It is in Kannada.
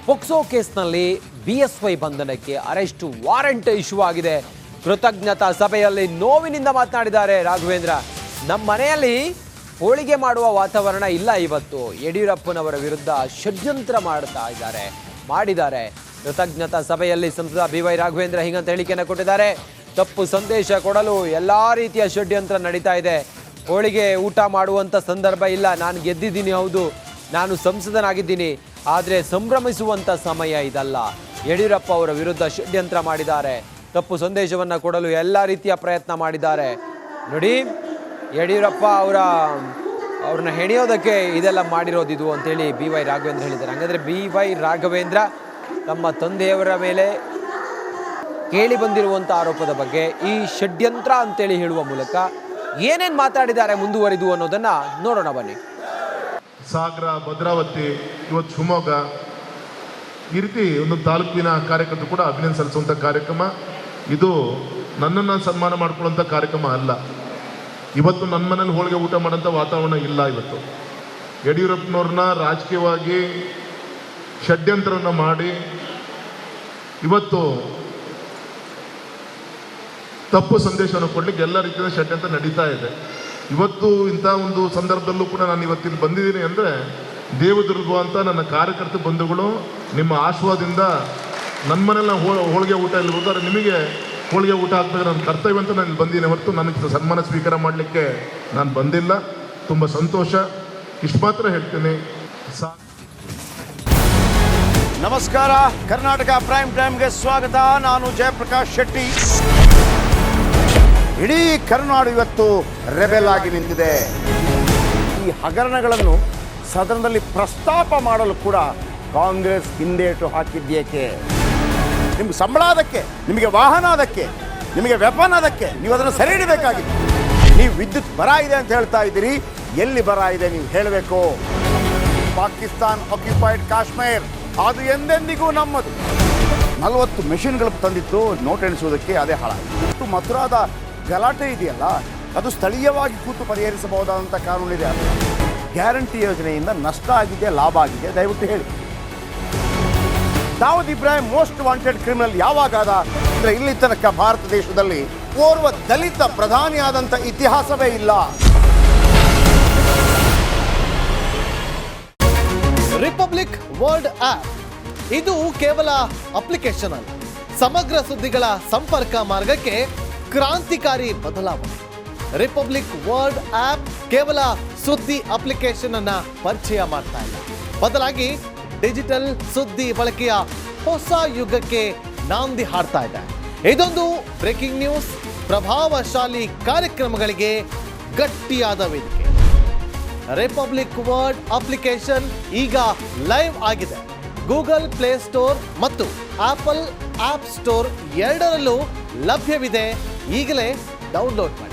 ಪೋಕ್ಸೋ ಕೇಸ್ನಲ್ಲಿ BSY ಬಂಧನಕ್ಕೆ ಅರೆಸ್ಟ್ ವಾರೆಂಟ್ ಇಶ್ಯೂ ಆಗಿದೆ. ಕೃತಜ್ಞತಾ ಸಭೆಯಲ್ಲಿ ನೋವಿನಿಂದ ಮಾತನಾಡಿದ್ದಾರೆ ರಾಘವೇಂದ್ರ. ನಮ್ಮ ಮನೆಯಲ್ಲಿ ಹೋಳಿಗೆ ಮಾಡುವ ವಾತಾವರಣ ಇಲ್ಲ. ಇವತ್ತು ಯಡಿಯೂರಪ್ಪನವರ ವಿರುದ್ಧ ಷಡ್ಯಂತ್ರ ಮಾಡಿದ್ದಾರೆ. ಕೃತಜ್ಞತಾ ಸಭೆಯಲ್ಲಿ ಸಂಸದ BY ರಾಘವೇಂದ್ರ ಹೀಗಂತ ಹೇಳಿಕೆಯನ್ನು ಕೊಟ್ಟಿದ್ದಾರೆ. ತಪ್ಪು ಸಂದೇಶ ಕೊಡಲು ಎಲ್ಲ ರೀತಿಯ ಷಡ್ಯಂತ್ರ ನಡೀತಾ ಇದೆ. ಹೋಳಿಗೆ ಊಟ ಮಾಡುವಂಥ ಸಂದರ್ಭ ಇಲ್ಲ. ನಾನು ಗೆದ್ದಿದ್ದೀನಿ, ಹೌದು, ನಾನು ಸಂಸದನಾಗಿದ್ದೀನಿ, ಆದರೆ ಸಂಭ್ರಮಿಸುವಂಥ ಸಮಯ ಇದಲ್ಲ. ಯಡಿಯೂರಪ್ಪ ಅವರ ವಿರುದ್ಧ ಷಡ್ಯಂತ್ರ ಮಾಡಿದ್ದಾರೆ. ತಪ್ಪು ಸಂದೇಶವನ್ನು ಕೊಡಲು ಎಲ್ಲ ರೀತಿಯ ಪ್ರಯತ್ನ ಮಾಡಿದ್ದಾರೆ. ನೋಡಿ, ಯಡಿಯೂರಪ್ಪ ಅವ್ರನ್ನ ಹೆಣೆಯೋದಕ್ಕೆ ಇದೆಲ್ಲ ಮಾಡಿರೋದಿದು ಅಂತೇಳಿ BY ರಾಘವೇಂದ್ರ ಹೇಳಿದ್ದಾರೆ. ಹಾಗಾದರೆ BY ರಾಘವೇಂದ್ರ ತಮ್ಮ ತಂದೆಯವರ ಮೇಲೆ ಕೇಳಿ ಬಂದಿರುವಂಥ ಆರೋಪದ ಬಗ್ಗೆ ಈ ಷಡ್ಯಂತ್ರ ಅಂತೇಳಿ ಹೇಳುವ ಮೂಲಕ ಏನೇನು ಮಾತಾಡಿದ್ದಾರೆ ಮುಂದುವರಿದು ಅನ್ನೋದನ್ನು ನೋಡೋಣ ಬನ್ನಿ. ಸಾಗರ, ಭದ್ರಾವತಿ, ಇವತ್ತು ಶಿವಮೊಗ್ಗ, ಈ ರೀತಿ ಒಂದು ತಾಲೂಕಿನ ಕಾರ್ಯಕರ್ತರು ಕೂಡ ಅಭಿನಂದನೆ ಸಲ್ಲಿಸುವಂಥ ಕಾರ್ಯಕ್ರಮ ಇದು. ನನ್ನನ್ನು ಸನ್ಮಾನ ಮಾಡ್ಕೊಳ್ಳುವಂಥ ಕಾರ್ಯಕ್ರಮ ಅಲ್ಲ. ಇವತ್ತು ನನ್ನ ಮನೇಲಿ ಹೋಳಿಗೆ ಊಟ ಮಾಡೋಂಥ ವಾತಾವರಣ ಇಲ್ಲ. ಇವತ್ತು ಯಡಿಯೂರಪ್ಪನವ್ರನ್ನ ರಾಜಕೀಯವಾಗಿ ಷಡ್ಯಂತ್ರವನ್ನು ಮಾಡಿ ಇವತ್ತು ತಪ್ಪು ಸಂದೇಶವನ್ನು ಕೊಡಲಿಕ್ಕೆ ಎಲ್ಲ ರೀತಿಯ ಷಡ್ಯಂತ್ರ ನಡೀತಾ ಇದೆ. ಇವತ್ತು ಇಂಥ ಒಂದು ಸಂದರ್ಭದಲ್ಲೂ ಕೂಡ ನಾನು ಇವತ್ತಿಲ್ಲಿ ಬಂದಿದ್ದೀನಿ ಅಂದರೆ ದೇವದುರ್ಗ ಅಂತ ನನ್ನ ಕಾರ್ಯಕರ್ತ ಬಂಧುಗಳು ನಿಮ್ಮ ಆಶೀರ್ವಾದದಿಂದ ನನ್ನ ಮನೇಲಿ ಹೋಳಿಗೆ ಊಟ ಇಲ್ಲಿ ಹೋದರೆ ನಿಮಗೆ ಹೋಳಿಗೆ ಊಟ ಹಾಕ್ಬೇಕು ನನ್ನ ಕರ್ತವ್ಯ ಅಂತ ನಾನು ಇಲ್ಲಿ ಬಂದಿದ್ದೀನಿ. ಹೊರತು ನನಗೆ ಸನ್ಮಾನ ಸ್ವೀಕಾರ ಮಾಡಲಿಕ್ಕೆ ನಾನು ಬಂದಿಲ್ಲ. ತುಂಬ ಸಂತೋಷ. ಇಷ್ಟು ಮಾತ್ರ ಹೇಳ್ತೀನಿ. ನಮಸ್ಕಾರ, ಕರ್ನಾಟಕ ಪ್ರೈಮ್ ಟೈಮ್ಗೆ ಸ್ವಾಗತ. ನಾನು ಜಯಪ್ರಕಾಶ್ ಶೆಟ್ಟಿ. ಇಡೀ ಕರ್ನಾಡು ಇವತ್ತು ರೆಬೆಲ್ ಆಗಿ ನಿಂತಿದೆ. ಈ ಹಗರಣಗಳನ್ನು ಸದನದಲ್ಲಿ ಪ್ರಸ್ತಾಪ ಮಾಡಲು ಕೂಡ ಕಾಂಗ್ರೆಸ್ ಹಿಂದೇಟು ಹಾಕಿದ್ದೇಕೆ? ನಿಮ್ಗೆ ಸಂಬಳ ಅದಕ್ಕೆ, ನಿಮಗೆ ವಾಹನ ಅದಕ್ಕೆ, ನಿಮಗೆ ವೆಪನ್ ಅದಕ್ಕೆ, ನೀವು ಅದನ್ನು ಸೆರೆ ಹಿಡಬೇಕಾಗಿತ್ತು. ನೀವು ವಿದ್ಯುತ್ ಬರ ಇದೆ ಅಂತ ಹೇಳ್ತಾ ಇದ್ದೀರಿ. ಎಲ್ಲಿ ಬರ ಇದೆ ನೀವು ಹೇಳಬೇಕು. ಪಾಕಿಸ್ತಾನ್ ಆಕ್ಯುಪೈಡ್ ಕಾಶ್ಮೀರ್ ಅದು ಎಂದೆಂದಿಗೂ ನಮ್ಮದು. 40 ಮೆಷಿನ್ಗಳು ತಂದಿತ್ತು ನೋಟ್ ಎಣಿಸುವುದಕ್ಕೆ, ಅದೇ ಹಾಳಾಯಿತು. ಮಥುರಾದ ಗಲಾಟೆ ಇದೆಯಲ್ಲ, ಅದು ಸ್ಥಳೀಯವಾಗಿ ಕೂತು ಪರಿಹರಿಸಬಹುದಾದಂಥ ಕಾನೂನಿದೆ. ಗ್ಯಾರಂಟಿ ಯೋಜನೆಯಿಂದ ನಷ್ಟ ಆಗಿದೆ, ಲಾಭ ಆಗಿದೆ, ದಯವಿಟ್ಟು ಹೇಳಿ. Dawood Ibrahim most wanted criminal ಯಾವಾಗಾದ ಅಂದರೆ ಇಲ್ಲಿ ತನಕ ಭಾರತ ದೇಶದಲ್ಲಿ ಓರ್ವ ದಲಿತ ಪ್ರಧಾನಿಯಾದಂಥ ಇತಿಹಾಸವೇ ಇಲ್ಲ. ರಿಪಬ್ಲಿಕ್ ವರ್ಲ್ಡ್ ಆಪ್ ಇದು ಕೇವಲ ಅಪ್ಲಿಕೇಶನ್ ಅಲ್ಲ, ಸಮಗ್ರ ಸುದ್ದಿಗಳ ಸಂಪರ್ಕ ಮಾರ್ಗಕ್ಕೆ ಕ್ರಾಂತಿಕಾರಿ ಬದಲಾವಣೆ. ರಿಪಬ್ಲಿಕ್ ವರ್ಲ್ಡ್ ಆಪ್ ಕೇವಲ ಸುದ್ದಿ ಅಪ್ಲಿಕೇಶನ್ ಅನ್ನ ಪರಿಚಯ ಮಾಡ್ತಾ ಇಲ್ಲ, ಬದಲಾಗಿ ಡಿಜಿಟಲ್ ಸುದ್ದಿ ಬಳಕೆಯ ಹೊಸ ಯುಗಕ್ಕೆ ನಾಂದಿ ಹಾಡ್ತಾ ಇದೆ. ಇದೊಂದು ಬ್ರೇಕಿಂಗ್ ನ್ಯೂಸ್, ಪ್ರಭಾವಶಾಲಿ ಕಾರ್ಯಕ್ರಮಗಳಿಗೆ ಗಟ್ಟಿಯಾದ ವೇದಿಕೆ. ರಿಪಬ್ಲಿಕ್ ವರ್ಲ್ಡ್ ಅಪ್ಲಿಕೇಶನ್ ಈಗ ಲೈವ್ ಆಗಿದೆ. ಗೂಗಲ್ ಪ್ಲೇ ಸ್ಟೋರ್ ಮತ್ತು ಆಪಲ್ ಆಪ್ ಸ್ಟೋರ್ ಎರಡರಲ್ಲೂ ಲಭ್ಯವಿದೆ. ಈಗಲೇ ಡೌನ್ಲೋಡ್ ಮಾಡಿ.